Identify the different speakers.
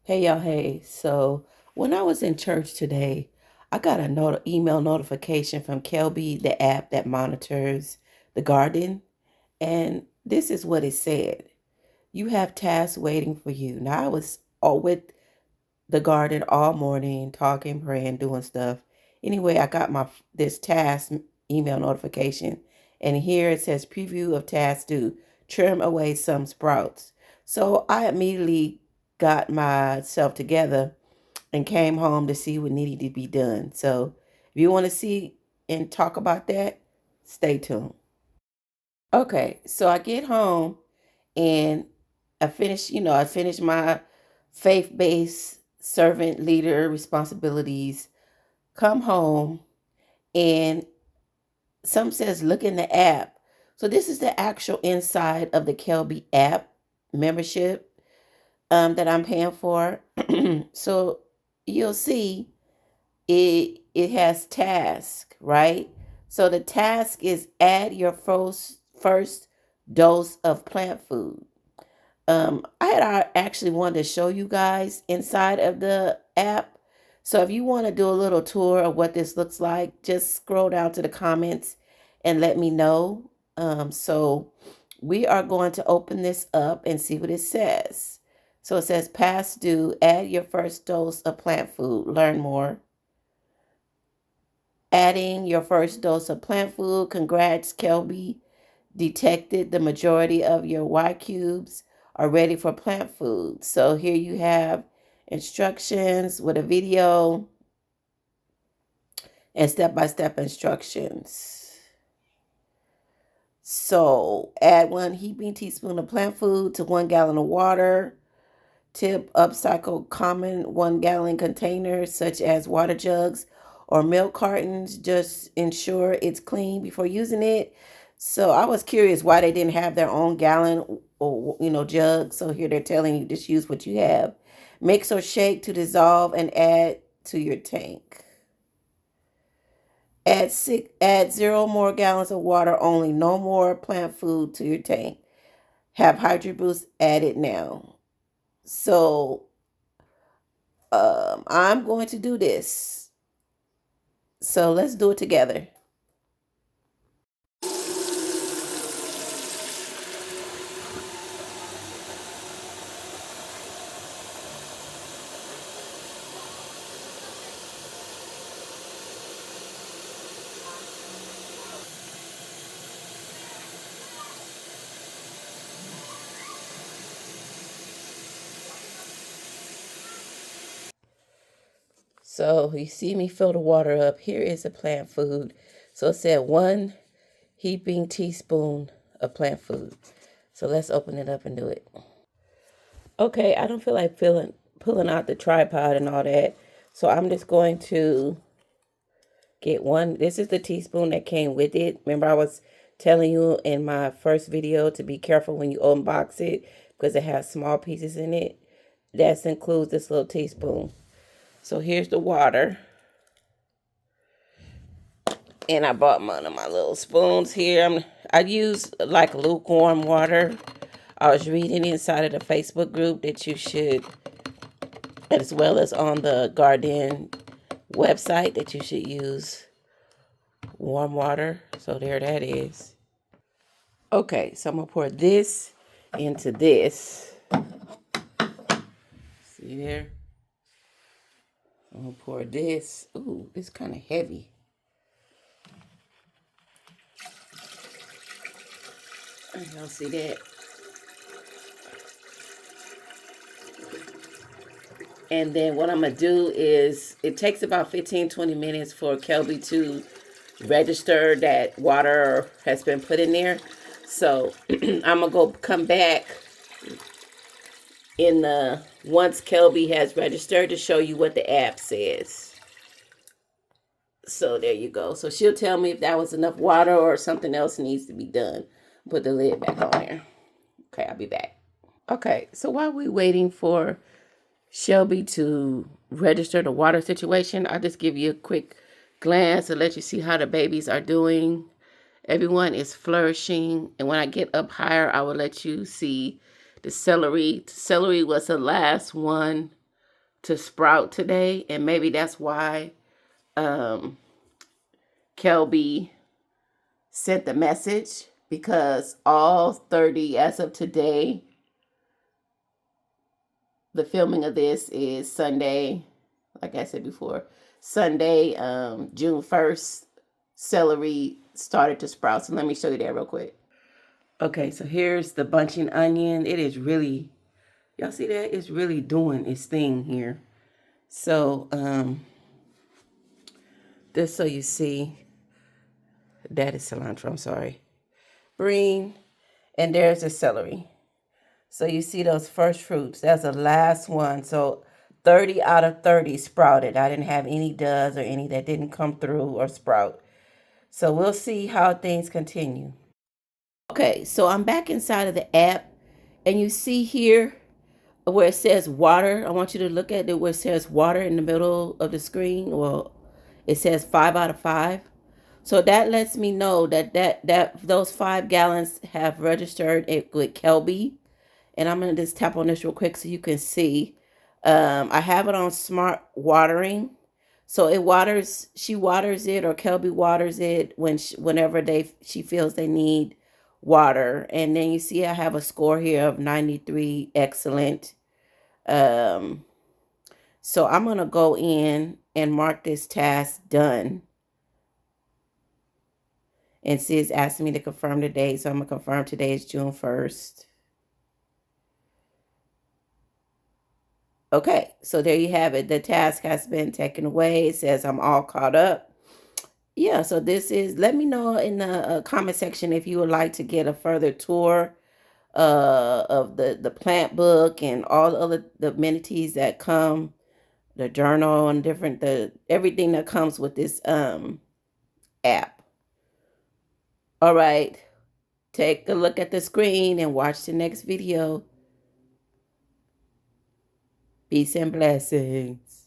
Speaker 1: Hey y'all, hey. So when I was in church today, I got a email notification from Kelby, the app that monitors the garden, and this is what it said. You have tasks waiting for you. Now I was all with the garden all morning, talking, praying, doing stuff. Anyway, I got my this task email notification, and here it says preview of task due. Trim away some sprouts. So I immediately got myself together and came home to see what needed to be done. So if you want to see and talk about that, stay tuned. Okay, so I get home and I finished my faith-based servant leader responsibilities, come home, and some says look in the app. So this is the actual inside of the Kelby app membership that I'm paying for. So you'll see it has task, right? So the task is add your first dose of plant food. I had actually wanted to show you guys inside of the app. So if you want to do a little tour of what this looks like, just scroll down to the comments and let me know. So we are going to open this up and see what it says. So it says past due, add your first dose of plant food, learn more. Adding your first dose of plant food, congrats Kelby, detected the majority of your Y cubes are ready for plant food. So here you have instructions with a video and step-by-step instructions. So add 1 heaping teaspoon of plant food to 1 gallon of water. Tip, upcycle common 1 gallon containers such as water jugs or milk cartons. Just ensure it's clean before using it. So I was curious why they didn't have their own gallon or jug. So here they're telling you just use what you have. Mix or shake to dissolve and add to your tank. Add 0 more gallons of water only. No more plant food to your tank. Have Hydro Boost added now. So I'm going to do this. So let's do it together. So you see me fill the water up. Here is the plant food. So it said 1 heaping teaspoon of plant food. So let's open it up and do it. Okay, I don't feel like pulling out the tripod and all that. So I'm just going to get one. This is the teaspoon that came with it. Remember I was telling you in my first video to be careful when you unbox it because it has small pieces in it. That includes this little teaspoon. So here's the water. And I bought one of my little spoons here. I use like lukewarm water. I was reading inside of the Facebook group that you should, as well as on the Gardyn website, that you should use warm water. So there that is. Okay, so I'm going to pour this into this. See there? I'm going to pour this. Ooh, it's kind of heavy. Y'all see that? And then what I'm going to do is, it takes about 15-20 minutes for Kelby to register that water has been put in there. So I'm going to come back in the once Kelby has registered to show you what the app says. So there you go. So she'll tell me if that was enough water or something else needs to be done. Put the lid back on there. Okay, I'll be back. Okay, so while we're waiting for Shelby to register the water situation, I'll just give you a quick glance to let you see how the babies are doing. Everyone is flourishing. And when I get up higher, I will let you see the celery. Celery was the last one to sprout today, and maybe that's why Kelby sent the message, because all 30 as of today, the filming of this is Sunday, like I said before, Sunday, June 1st, celery started to sprout. So let me show you that real quick. Okay, so here's the bunching onion. It is really, y'all see that? It's really doing its thing here. So, just so you see, that is cilantro, I'm sorry. Green, and there's the celery. So you see those first fruits. That's the last one. So 30 out of 30 sprouted. I didn't have any duds or any that didn't come through or sprout. So we'll see how things continue. Okay, so I'm back inside of the app, and you see here where it says water. I want you to look at it where it says water in the middle of the screen. Well, it says 5 out of 5. So that lets me know that those 5 gallons have registered it with Kelby. And I'm going to just tap on this real quick so you can see. I have it on smart watering. So it waters, she waters it, or Kelby waters it whenever she feels they need water. And then you see I have a score here of 93, excellent. So I'm going to go in and mark this task done. And see, it's asking me to confirm the date. So I'm going to confirm today is June 1st. Okay, so there you have it. The task has been taken away. It says I'm all caught up. Yeah, so this is, let me know in the comment section if you would like to get a further tour of the plant book and all the other the amenities that come, the journal and everything that comes with this app. All right, take a look at the screen and watch the next video. Peace and blessings.